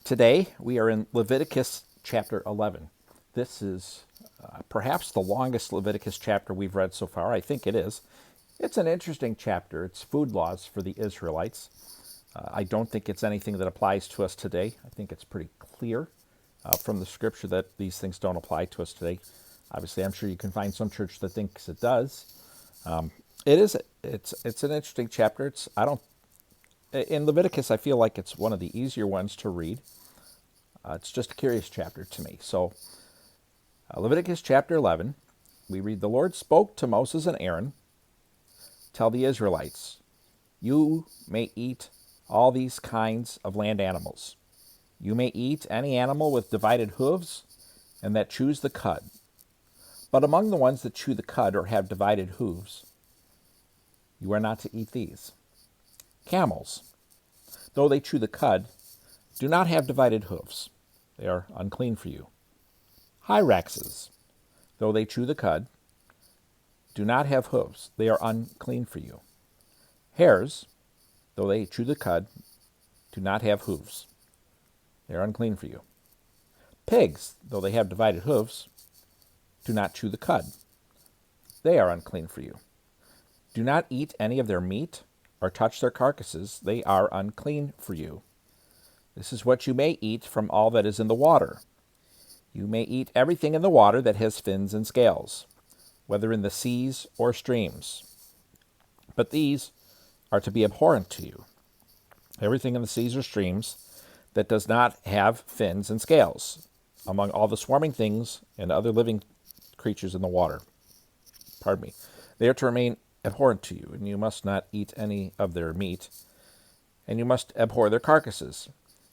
Today we are in Leviticus chapter 11. This is perhaps the longest Leviticus chapter we've read so far. I think it is. It's an interesting chapter. It's food laws for the Israelites. I don't think it's anything that applies to us today. I think it's pretty clear from the scripture that these things don't apply to us today. Obviously, I'm sure you can find some church that thinks it does. It's an interesting chapter. In Leviticus, I feel like it's one of the easier ones to read. It's just a curious chapter to me. So, Leviticus chapter 11, we read, "The Lord spoke to Moses and Aaron, tell the Israelites, you may eat all these kinds of land animals. You may eat any animal with divided hooves and that chews the cud. But among the ones that chew the cud or have divided hooves, you are not to eat these. Camels, though they chew the cud, do not have divided hooves. They are unclean for you. Hyraxes, though they chew the cud, do not have hooves. They are unclean for you. Hares, though they chew the cud, do not have hooves. They are unclean for you. Pigs, though they have divided hooves, do not chew the cud. They are unclean for you. Do not eat any of their meat or touch their carcasses. They are unclean for you. This is what you may eat from all that is in the water. You may eat everything in the water that has fins and scales, whether in the seas or streams. But these are to be abhorrent to you. Everything in the seas or streams that does not have fins and scales, among all the swarming things and other living creatures in the water. They are to remain abhorrent to you, and you must not eat any of their meat, and you must abhor their carcasses.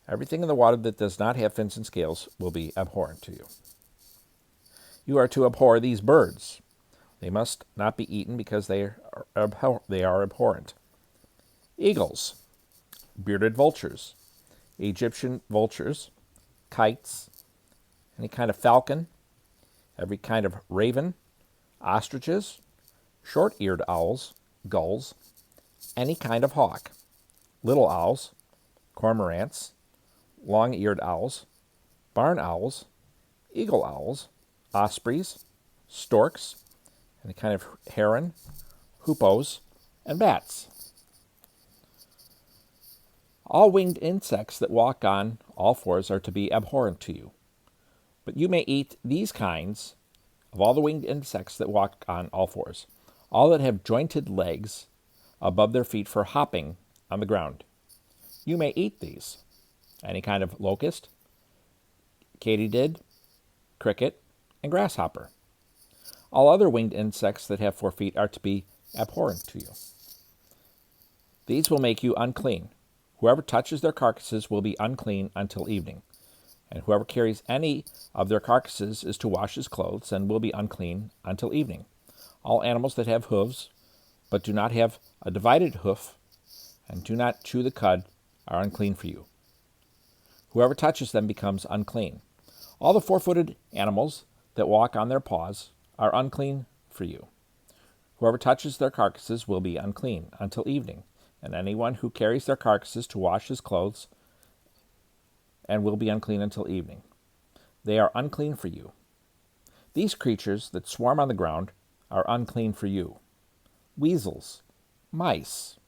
Everything in the water that does not have fins and scales will be abhorrent to you. You are to abhor these birds. They must not be eaten because they are abhorrent. Eagles, bearded vultures, Egyptian vultures, kites, any kind of falcon, every kind of raven, ostriches, short-eared owls, gulls, any kind of hawk, little owls, cormorants, long-eared owls, barn owls, eagle owls, ospreys, storks, any kind of heron, hoopoes, and bats. All winged insects that walk on all fours are to be abhorrent to you. But you may eat these kinds of all the winged insects that walk on all fours, all that have jointed legs above their feet for hopping on the ground. You may eat these. Any kind of locust, katydid, cricket, and grasshopper. All other winged insects that have 4 feet are to be abhorrent to you. These will make you unclean. Whoever touches their carcasses will be unclean until evening. And whoever carries any of their carcasses is to wash his clothes and will be unclean until evening. All animals that have hooves, but do not have a divided hoof, and do not chew the cud, are unclean for you. Whoever touches them becomes unclean. All the 4-footed animals that walk on their paws are unclean for you. Whoever touches their carcasses will be unclean until evening, and anyone who carries their carcasses to wash his clothes and will be unclean until evening. They are unclean for you. These creatures that swarm on the ground are unclean for you. Weasels, mice,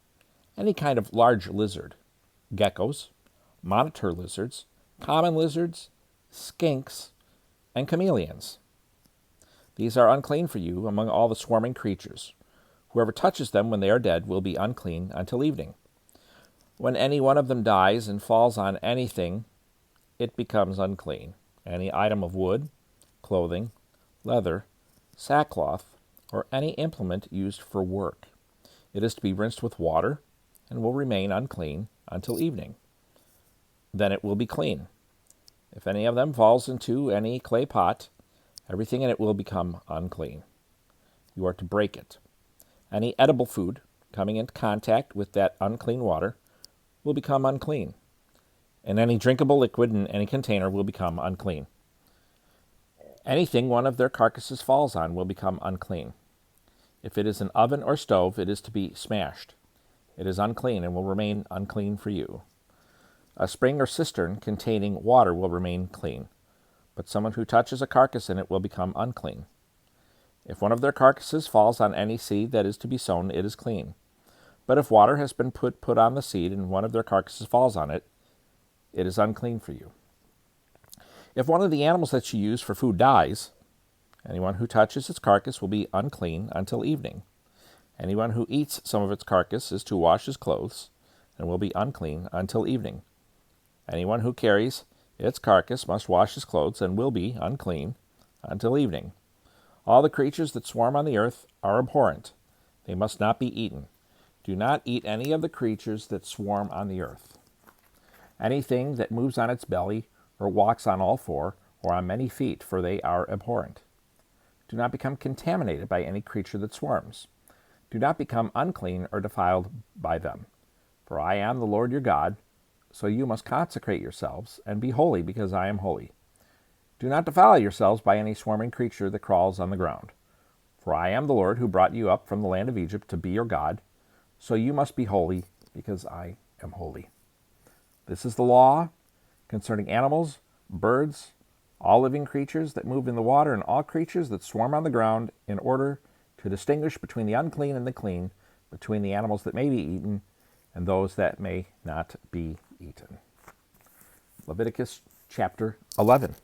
any kind of large lizard, geckos, monitor lizards, common lizards, skinks, and chameleons. These are unclean for you among all the swarming creatures. Whoever touches them when they are dead will be unclean until evening. When any one of them dies and falls on anything, it becomes unclean. Any item of wood, clothing, leather, sackcloth, or any implement used for work. It is to be rinsed with water and will remain unclean until evening. Then it will be clean. If any of them falls into any clay pot, everything in it will become unclean. You are to break it. Any edible food coming into contact with that unclean water will become unclean, and any drinkable liquid in any container will become unclean. Anything one of their carcasses falls on will become unclean. If it is an oven or stove, it is to be smashed. It is unclean and will remain unclean for you. A spring or cistern containing water will remain clean, but someone who touches a carcass in it will become unclean. If one of their carcasses falls on any seed that is to be sown, it is clean. But if water has been put on the seed and one of their carcasses falls on it, it is unclean for you. If one of the animals that you use for food dies, anyone who touches its carcass will be unclean until evening. Anyone who eats some of its carcass is to wash his clothes and will be unclean until evening. Anyone who carries its carcass must wash his clothes and will be unclean until evening. All the creatures that swarm on the earth are abhorrent. They must not be eaten. Do not eat any of the creatures that swarm on the earth. Anything that moves on its belly or walks on all four or on many feet, for they are abhorrent. Do not become contaminated by any creature that swarms. Do not become unclean or defiled by them. For I am the Lord your God, so you must consecrate yourselves and be holy, because I am holy. Do not defile yourselves by any swarming creature that crawls on the ground. For I am the Lord who brought you up from the land of Egypt to be your God, so you must be holy, because I am holy. This is the law concerning animals, birds, all living creatures that move in the water, and all creatures that swarm on the ground, in order to distinguish between the unclean and the clean, between the animals that may be eaten and those that may not be eaten. Leviticus chapter 11.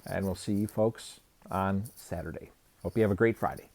And we'll see you folks on Saturday. Hope you have a great Friday.